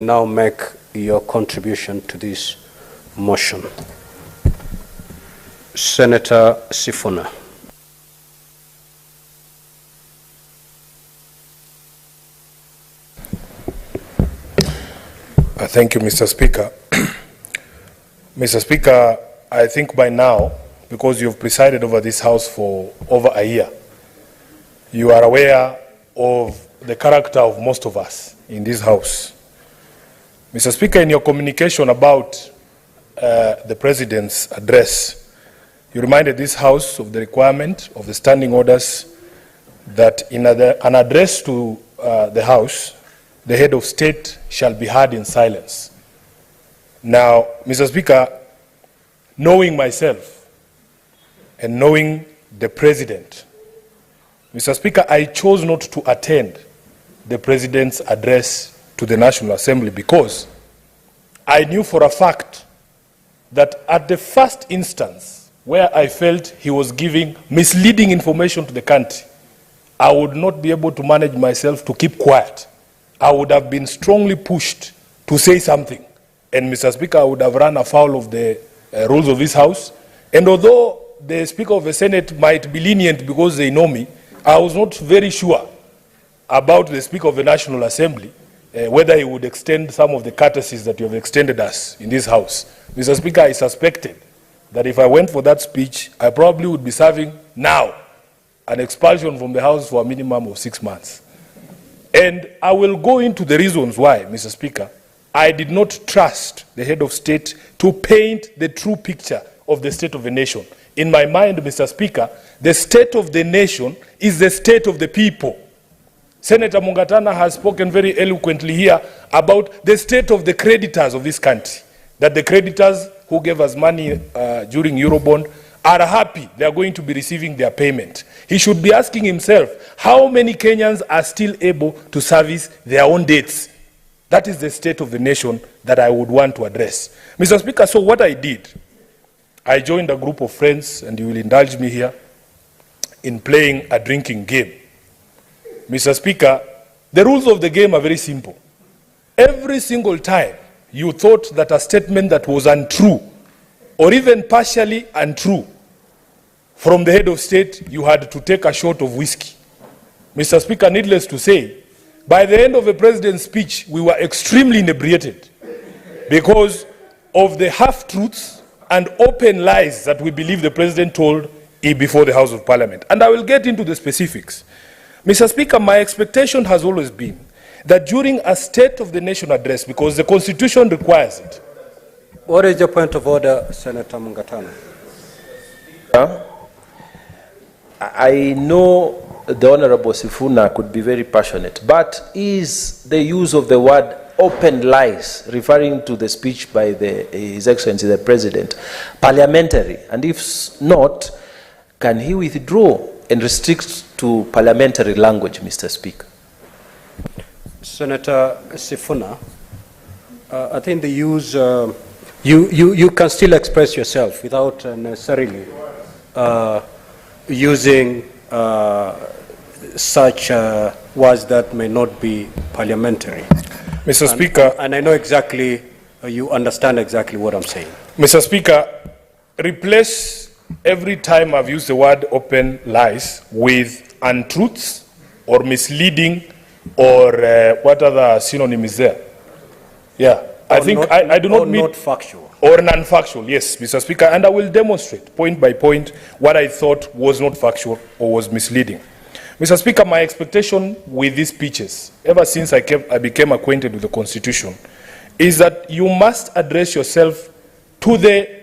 Now make your contribution to this motion. Senator Sifuna. Thank you, Mr. Speaker. Mr. Speaker, I think by now, because you've presided over this House for over a year, you are aware of the character of most of us in this House. Mr. Speaker, in your communication about the President's address, you reminded this House of the requirement of the standing orders that in an address to the House, the head of state shall be heard in silence. Now, Mr. Speaker, knowing myself and knowing the President, Mr. Speaker, I chose not to attend the President's address to the National Assembly because I knew for a fact that at the first instance where I felt he was giving misleading information to the country, I would not be able to manage myself to keep quiet. I would have been strongly pushed to say something. And Mr. Speaker, I would have run afoul of the rules of this House. And although the Speaker of the Senate might be lenient because they know me, I was not very sure about the Speaker of the National Assembly, whether he would extend some of the courtesies that you have extended us in this House. Mr. Speaker, I suspected that if I went for that speech, I probably would be serving now an expulsion from the House for a minimum of 6 months. And I will go into the reasons why, Mr. Speaker, I did not trust the head of state to paint the true picture of the state of the nation. In my mind, Mr. Speaker, the state of the nation is the state of the people. Senator Mungatana has spoken very eloquently here about the state of the creditors of this country, that the creditors who gave us money during Eurobond are happy they are going to be receiving their payment. He should be asking himself, how many Kenyans are still able to service their own debts? That is the state of the nation that I would want to address. Mr. Speaker, so what I did, I joined a group of friends, and you will indulge me here, in playing a drinking game. Mr. Speaker, the rules of the game are very simple. Every single time you thought that a statement that was untrue, or even partially untrue, from the head of state, you had to take a shot of whiskey. Mr. Speaker, needless to say, by the end of the President's speech, we were extremely inebriated because of the half-truths and open lies that we believe the President told before the House of Parliament. And I will get into the specifics. Mr. Speaker, my expectation has always been that during a State of the Nation address, because the Constitution requires it. What is your point of order, Senator Mungatana? I know the Honorable Sifuna could be very passionate, but is the use of the word open lies, referring to the speech by His Excellency the President, parliamentary? And if not, can he withdraw and restrict to parliamentary language, Mr. Speaker? Senator Sifuna, I think the use, you can still express yourself without necessarily using such words that may not be parliamentary. Mr. Speaker. And I know exactly, you understand exactly what I'm saying. Mr. Speaker, replace every time I've used the word open lies with untruths or misleading or what other synonym is there? Yeah, I think not, I do not mean not factual. Or non-factual, yes, Mr. Speaker, and I will demonstrate point by point what I thought was not factual or was misleading. Mr. Speaker, my expectation with these speeches, ever since I became acquainted with the Constitution, is that you must address yourself to the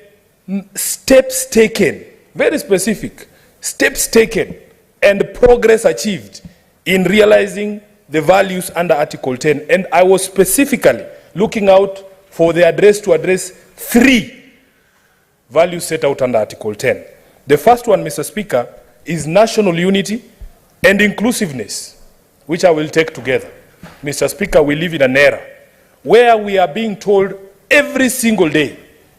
steps taken, very specific, steps taken and progress achieved in realizing the values under Article 10. And I was specifically looking out for the address to address 3 values set out under Article 10. The first one, Mr. Speaker, is national unity and inclusiveness, which I will take together. Mr. Speaker, we live in an era where we are being told every single day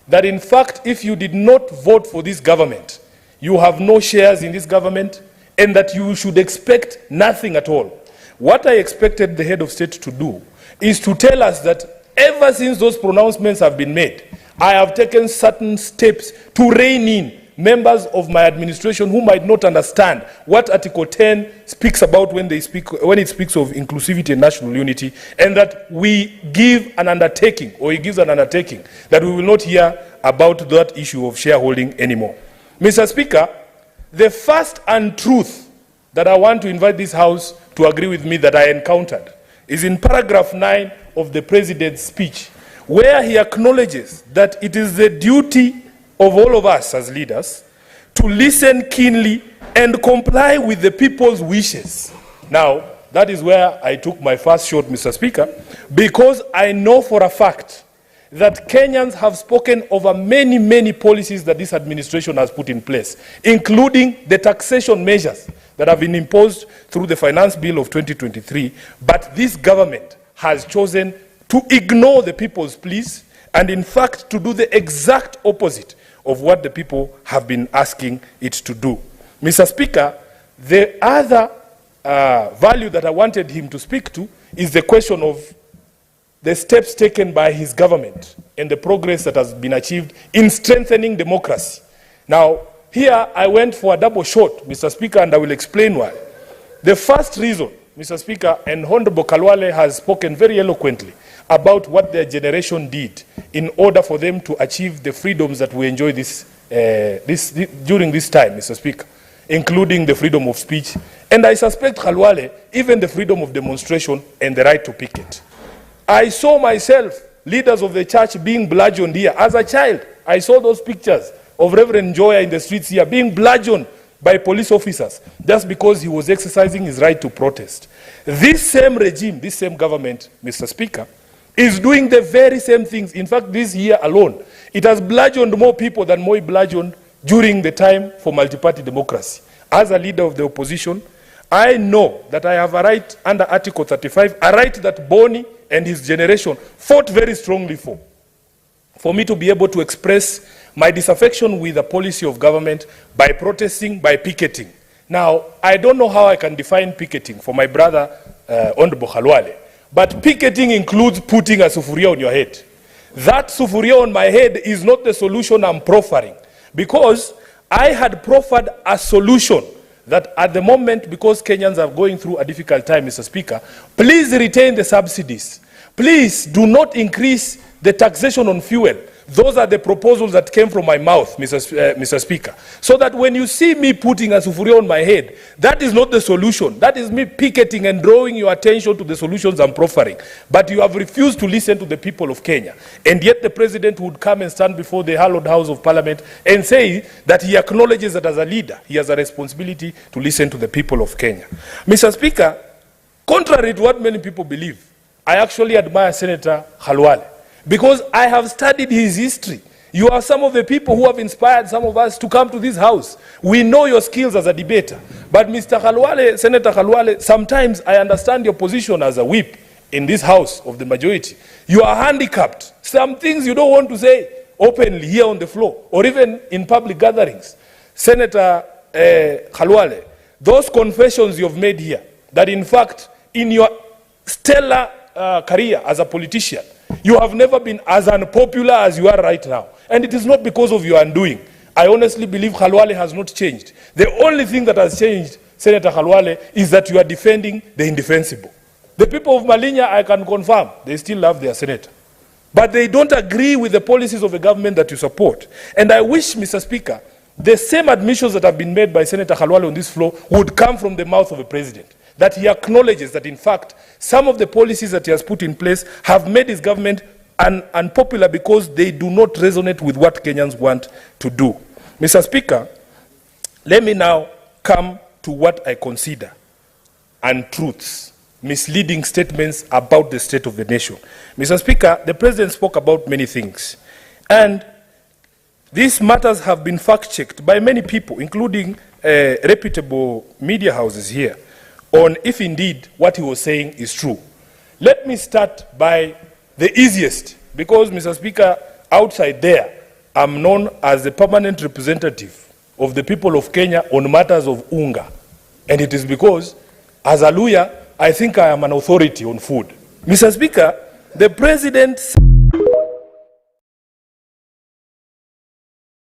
that in fact, if you did not vote for this government, you have no shares in this government, and that you should expect nothing at all. What I expected the head of state to do is to tell us that ever since those pronouncements have been made, I have taken certain steps to rein in members of my administration who might not understand what Article 10 speaks about when it speaks of inclusivity and national unity, and that we give an undertaking, or he gives an undertaking, that we will not hear about that issue of shareholding anymore. Mr. Speaker, the first untruth that I want to invite this House to agree with me that I encountered is in paragraph 9 of the President's speech, where he acknowledges that it is the duty of all of us as leaders to listen keenly and comply with the people's wishes. Now, that is where I took my first shot, Mr. Speaker, because I know for a fact that Kenyans have spoken over many, many policies that this administration has put in place, including the taxation measures that have been imposed through the Finance Bill of 2023, but this government has chosen to ignore the people's pleas and, in fact, to do the exact opposite of what the people have been asking it to do. Mr. Speaker, the other value that I wanted him to speak to is the question of the steps taken by his government and the progress that has been achieved in strengthening democracy. Now, here I went for a double shot, Mr. Speaker, and I will explain why. The first reason, Mr. Speaker, and Honorable Khalwale has spoken very eloquently about what their generation did in order for them to achieve the freedoms that we enjoy during this time, Mr. Speaker, including the freedom of speech, and I suspect, Khalwale, even the freedom of demonstration and the right to picket. I saw myself, leaders of the church, being bludgeoned here. As a child, I saw those pictures of Reverend Joya in the streets here, being bludgeoned by police officers just because he was exercising his right to protest. This same regime, this same government, Mr. Speaker, is doing the very same things. In fact, this year alone, it has bludgeoned more people than Moi bludgeoned during the time for multi-party democracy. As a leader of the opposition, I know that I have a right under Article 35, a right that Boni and his generation fought very strongly for me to be able to express my disaffection with the policy of government by protesting, by picketing. Now, I don't know how I can define picketing for my brother, Honorable Khalwale, but picketing includes putting a sufuria on your head. That sufuria on my head is not the solution I'm proffering, because I had proffered a solution that at the moment, because Kenyans are going through a difficult time, Mr. Speaker, please retain the subsidies. Please do not increase the taxation on fuel. Those are the proposals that came from my mouth, Mr. Speaker. So that when you see me putting a sufuria on my head, that is not the solution. That is me picketing and drawing your attention to the solutions I'm proffering. But you have refused to listen to the people of Kenya. And yet the president would come and stand before the hallowed House of Parliament and say that he acknowledges that as a leader, he has a responsibility to listen to the people of Kenya. Mr. Speaker, contrary to what many people believe, I actually admire Senator Khalwale, because I have studied his history. You are some of the people who have inspired some of us to come to this house. We know your skills as a debater. But Mr. Khalwale, Senator Khalwale, sometimes I understand your position as a whip in this house of the majority. You are handicapped. Some things you don't want to say openly here on the floor or even in public gatherings. Senator Khalwale, those confessions you've made here, that in fact in your stellar career as a politician, you have never been as unpopular as you are right now. And it is not because of your undoing. I honestly believe Khalwale has not changed. The only thing that has changed, Senator Khalwale, is that you are defending the indefensible. The people of Malinya, I can confirm, they still love their senator. But they don't agree with the policies of the government that you support. And I wish, Mr. Speaker, the same admissions that have been made by Senator Khalwale on this floor would come from the mouth of the president. That he acknowledges that, in fact, some of the policies that he has put in place have made his government unpopular because they do not resonate with what Kenyans want to do. Mr. Speaker, let me now come to what I consider untruths, misleading statements about the state of the nation. Mr. Speaker, the president spoke about many things, and these matters have been fact-checked by many people, including reputable media houses here, on if indeed what he was saying is true. Let me start by the easiest, because, Mr. Speaker, outside there, I'm known as the permanent representative of the people of Kenya on matters of unga. And it is because, as a lawyer, I think I am an authority on food. Mr. Speaker, The president